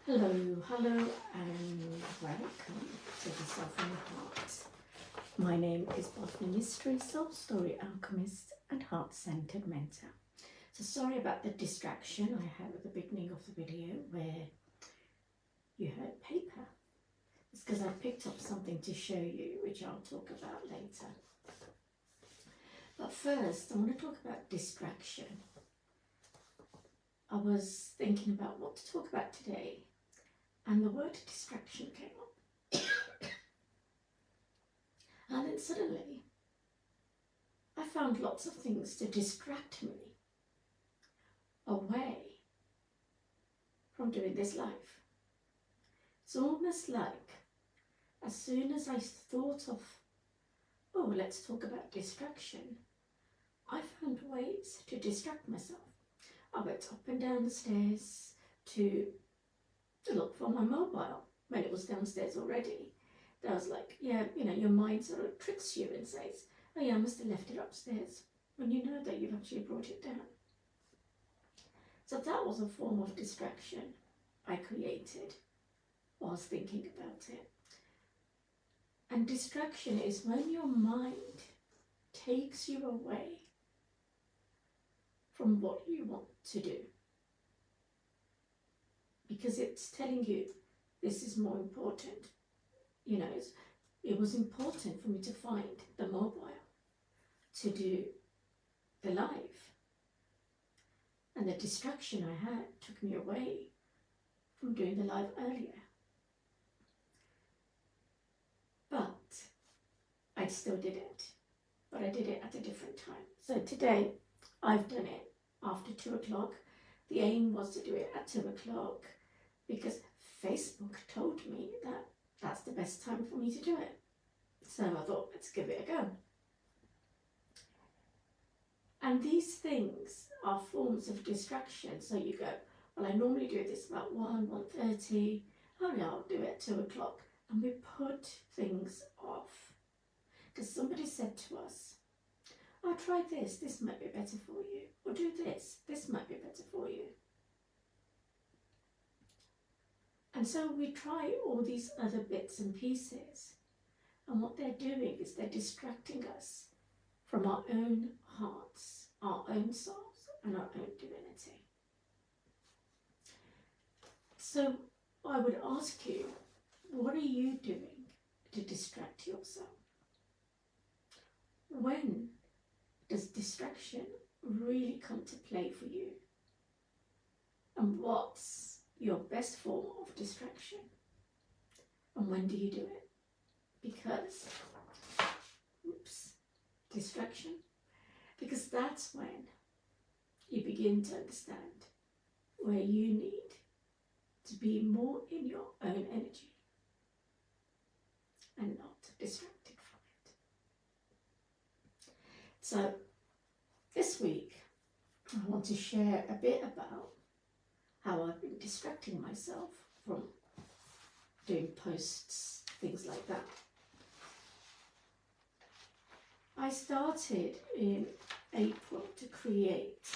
Hello, and welcome to the Self and the Heart. My name is Bhavna Mystery, Soul Story Alchemist, and Heart-Centered Mentor. So sorry about the distraction I had at the beginning of the video where you heard paper. It's because I picked up something to show you, which I'll talk about later. But first, I want to talk about distraction. I was thinking about what to talk about today, and the word distraction came up. And then suddenly, I found lots of things to distract me away from doing this life. It's almost like as soon as I thought of, oh, let's talk about distraction, I found ways to distract myself. I went up and down the stairs to look for my mobile when it was downstairs already. I was like, yeah, your mind sort of tricks you and says, oh yeah, I must have left it upstairs, when you know that you've actually brought it down. So that was a form of distraction I created whilst thinking about it. And distraction is when your mind takes you away from what you want to do, because it's telling you this is more important. It was important for me to find the mobile to do the live, and the distraction I had took me away from doing the live earlier. But I still did it, but I did it at a different time. So today I've done it after 2 o'clock. The aim was to do it at 2 o'clock because Facebook told me that that's the best time for me to do it. So I thought, let's give it a go. And these things are forms of distraction. So you go, well, I normally do this about 1:30. Oh yeah, I'll do it at 2 o'clock. And we put things off. Because somebody said to us, oh, try this might be better for you. Or do this might be better for you. And so we try all these other bits and pieces. And what they're doing is they're distracting us from our own hearts, our own souls, and our own divinity. So I would ask you, what are you doing to distract yourself? When does distraction really come to play for you? And what's your best form of distraction? And when do you do it? Because, distraction. Because that's when you begin to understand where you need to be more in your own energy and not distracted from it. So this week I want to share a bit about how I've been distracting myself from doing posts, things like that. I started in April to create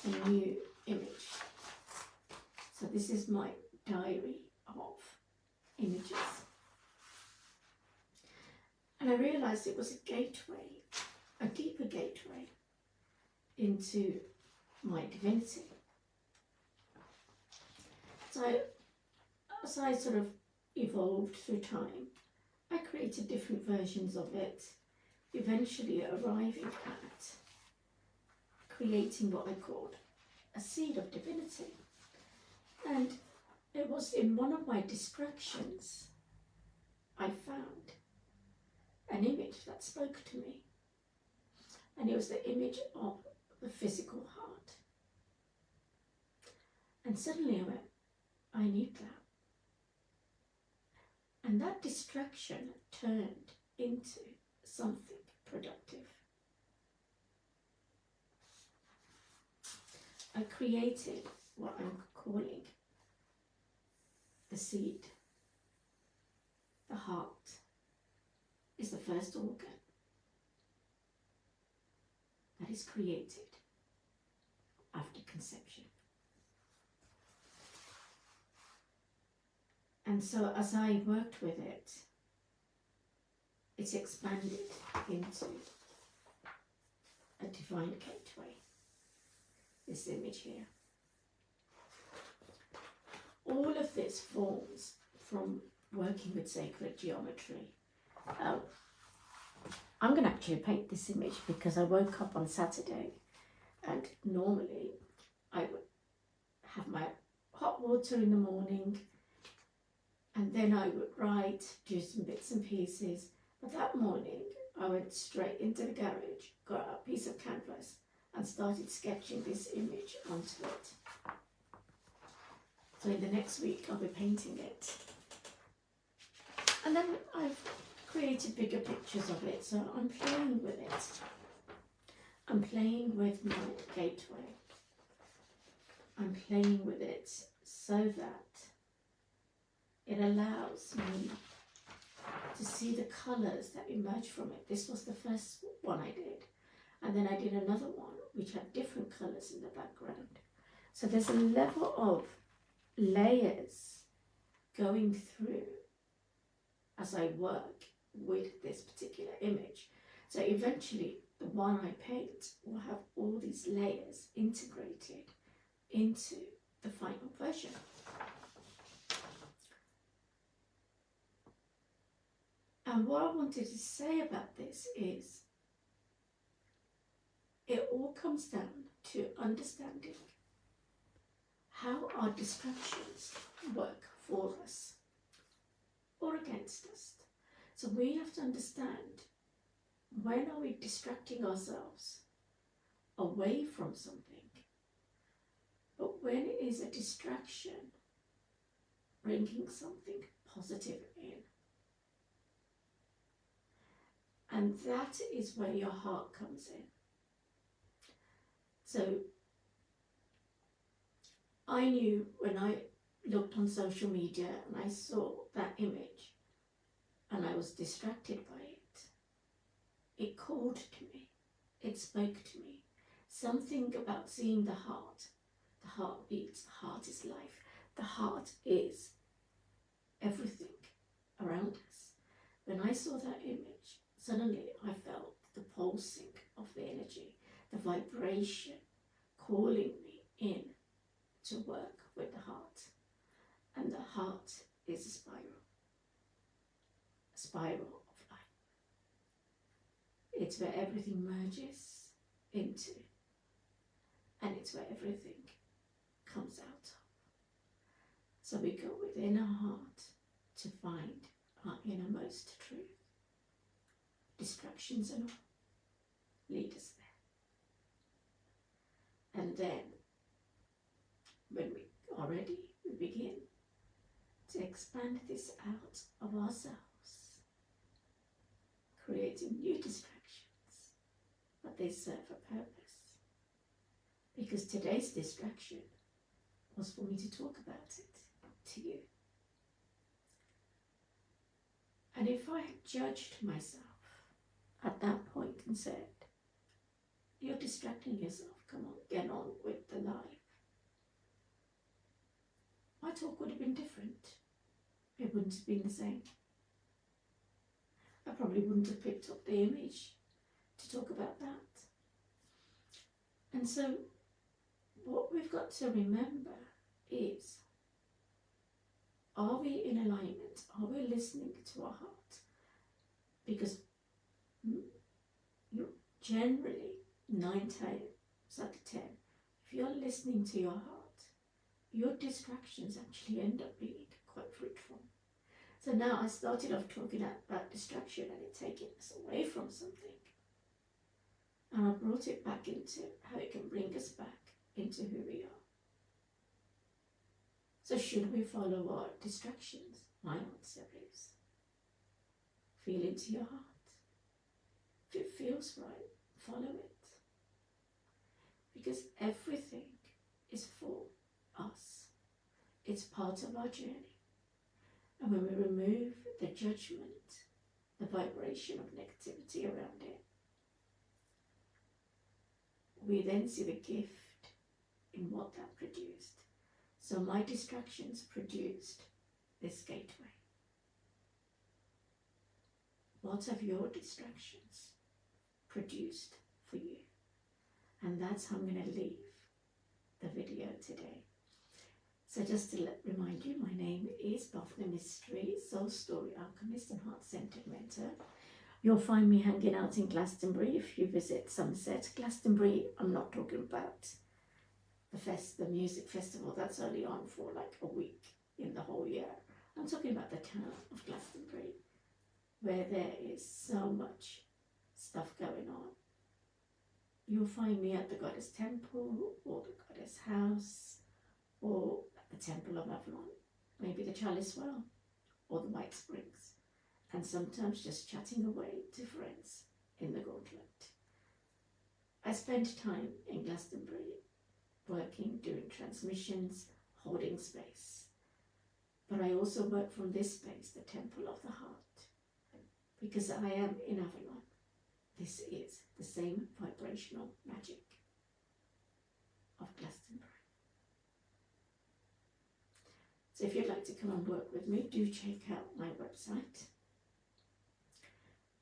a new image. So this is my diary of images. And I realised it was a gateway, a deeper gateway into my divinity. So as I sort of evolved through time, I created different versions of it, eventually arriving at creating what I called a seed of divinity. And it was in one of my distractions I found an image that spoke to me. And it was the image of the physical heart. And suddenly I went, I need that. And that distraction turned into something productive. I created what I'm calling the seed. The heart is the first organ that is created after conception. And so as I worked with it, it's expanded into a divine gateway, this image here. All of this forms from working with sacred geometry. I'm going to actually paint this image because I woke up on Saturday and normally I would have my hot water in the morning and then I would write, do some bits and pieces. But that morning I went straight into the garage, got a piece of canvas and started sketching this image onto it. So in the next week I'll be painting it. And then I've created bigger pictures of it, so I'm playing with it. I'm playing with my gateway. I'm playing with it so that it allows me to see the colours that emerge from it. This was the first one I did. And then I did another one which had different colours in the background. So there's a level of layers going through as I work with this particular image. So eventually the one I paint will have all these layers integrated into the final version. And what I wanted to say about this is it all comes down to understanding how our distractions work for us or against us. So we have to understand, when are we distracting ourselves away from something? But when is a distraction bringing something positive in? And that is where your heart comes in. So I knew when I looked on social media and I saw that image and I was distracted by it, it called to me, it spoke to me. Something about seeing the heart beats, the heart is life, the heart is everything around us. When I saw that image, suddenly I felt the pulsing of the energy, the vibration calling me in to work with the heart. And the heart is a spiral of life. It's where everything merges into, and it's where everything comes out of. So we go within our heart to find our innermost truth. Distractions and all lead us there. And then, when we are ready, we begin to expand this out of ourselves, creating new distractions, but they serve a purpose. Because today's distraction was for me to talk about it to you. And if I had judged myself at that point and said, you're distracting yourself, come on, get on with the life, my talk would have been different. It wouldn't have been the same. I probably wouldn't have picked up the image to talk about that. And so what we've got to remember is, are we in alignment? Are we listening to our heart? Because you generally, 9 times out of 10, if you're listening to your heart, your distractions actually end up being quite fruitful. So now I started off talking about distraction and it taking us away from something. And I brought it back into how it can bring us back into who we are. So should we follow our distractions? My answer is, feel into your heart. If it feels right, follow it. Because everything is for us. It's part of our journey. And when we remove the judgment, the vibration of negativity around it, we then see the gift in what that produced. So my distractions produced this gateway? What have your distractions produced for you? And that's how I'm going to leave the video today. So just to remind you, my name is Bhavna Mystery, Soul Story Alchemist and Heart-Centered Mentor. You'll find me hanging out in Glastonbury if you visit Somerset. Glastonbury, I'm not talking about the music festival that's only on for like a week in the whole year. I'm talking about the town of Glastonbury, where there is so much stuff going on. You'll find me at the Goddess Temple or the Goddess House or at the Temple of Avalon, maybe the Chalice Well or the White Springs, and sometimes just chatting away to friends in the Gauntlet. I spend time in Glastonbury working, doing transmissions, holding space. But I also work from this space, the Temple of the Heart, because I am in Avalon. This is the same vibrational magic of Glastonbury. So if you'd like to come and work with me, do check out my website,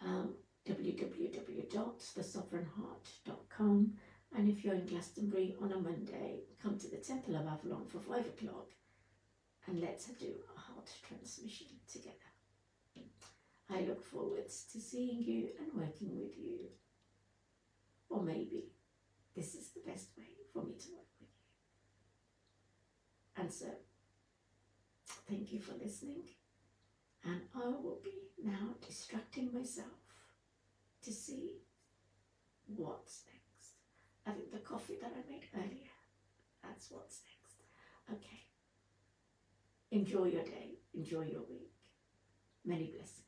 www.thesovereignheart.com. And if you're in Glastonbury on a Monday, come to the Temple of Avalon for 5 o'clock and let's do a heart transmission together. I look forward to seeing you and working with you. Or maybe this is the best way for me to work with you. And so, thank you for listening. And I will be now distracting myself to see what's next. I think the coffee that I made earlier, that's what's next. Okay. Enjoy your day. Enjoy your week. Many blessings.